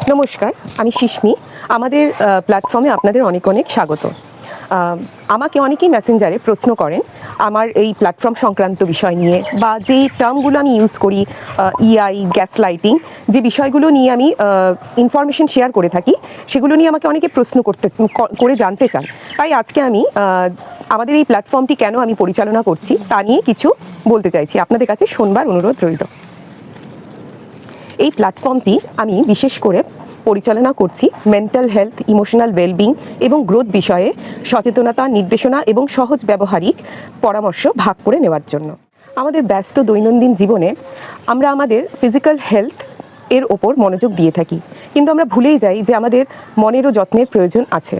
নমস্কার, আমি শিশমি। আমাদের প্ল্যাটফর্মে আপনাদের অনেক অনেক স্বাগত। আমাকে অনেকেই মেসেঞ্জারে প্রশ্ন করেন আমার এই প্ল্যাটফর্ম সংক্রান্ত বিষয় নিয়ে, বা যেই টার্মগুলো আমি ইউজ করি, ইআই, গ্যাস লাইটিং, যে বিষয়গুলো নিয়ে আমি ইনফরমেশন শেয়ার করে থাকি, সেগুলো নিয়ে আমাকে অনেকে প্রশ্ন করে জানতে চান। তাই আজকে আমি আমাদের এই প্ল্যাটফর্মটি কেন আমি পরিচালনা করছি তা নিয়ে কিছু বলতে চাইছি, আপনাদের কাছে শোনবার অনুরোধ রইল। এই প্ল্যাটফর্মটি আমি বিশেষ করে পরিচালনা করছি মেন্টাল হেলথ, ইমোশনাল ওয়েলবিং এবং গ্রোথ বিষয়ে সচেতনতা, নির্দেশনা এবং সহজ ব্যবহারিক পরামর্শ ভাগ করে নেওয়ার জন্য। আমাদের ব্যস্ত দৈনন্দিন জীবনে আমরা আমাদের ফিজিক্যাল হেলথ এর ওপর মনোযোগ দিয়ে থাকি, কিন্তু আমরা ভুলেই যাই যে আমাদের মনেরও যত্নের প্রয়োজন আছে।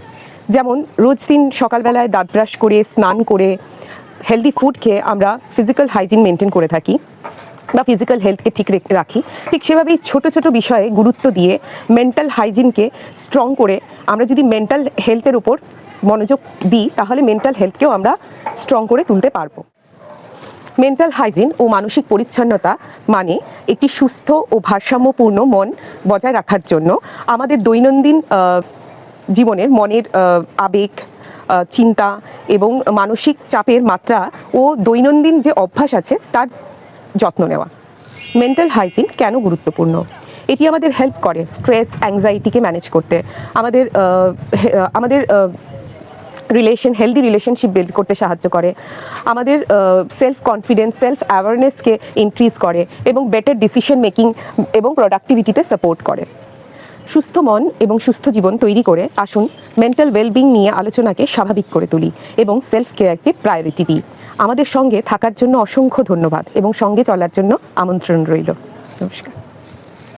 যেমন রোজ দিন সকালবেলায় দাঁত ব্রাশ করে, স্নান করে, হেলদি ফুড খেয়ে আমরা ফিজিক্যাল হাইজিন মেনটেন করে থাকি বা ফিজিক্যাল হেলথকে ঠিক রাখি, ঠিক সেভাবেই ছোট ছোট বিষয়ে গুরুত্ব দিয়ে মেন্টাল হাইজিনকে স্ট্রং করে আমরা যদি মেন্টাল হেলথের উপর মনোযোগ দিই, তাহলে মেন্টাল হেলথকেও আমরা স্ট্রং করে তুলতে পারবো। মেন্টাল হাইজিন ও মানসিক পরিচ্ছন্নতা মানে একটি সুস্থ ও ভারসাম্যপূর্ণ মন বজায় রাখার জন্য আমাদের দৈনন্দিন জীবনের মনের আবেগ, চিন্তা এবং মানসিক চাপের মাত্রা ও দৈনন্দিন যে অভ্যাস আছে তার যত্ন নেওয়া। মেন্টাল হাইজিন কেন গুরুত্বপূর্ণ? এটি আমাদের হেল্প করে স্ট্রেস, অ্যাংজাইটিকে ম্যানেজ করতে, আমাদের হেলদি রিলেশনশিপ বিল্ড করতে সাহায্য করে, আমাদের সেলফ কনফিডেন্স, সেলফ অ্যাওয়ারনেসকে ইনক্রিজ করে এবং বেটার ডিসিশন মেকিং এবং প্রোডাক্টিভিটিতে সাপোর্ট করে। সুস্থ মন এবং সুস্থ জীবন তৈরি করে আসুন মেন্টাল ওয়েলবিং নিয়ে আলোচনাকে স্বাভাবিক করে তুলি এবং সেলফ কেয়ারকে প্রায়োরিটি দিই। আমাদের সঙ্গে থাকার জন্য অসংখ্য ধন্যবাদ এবং সঙ্গে চলার জন্য আমন্ত্রণ রইল। নমস্কার।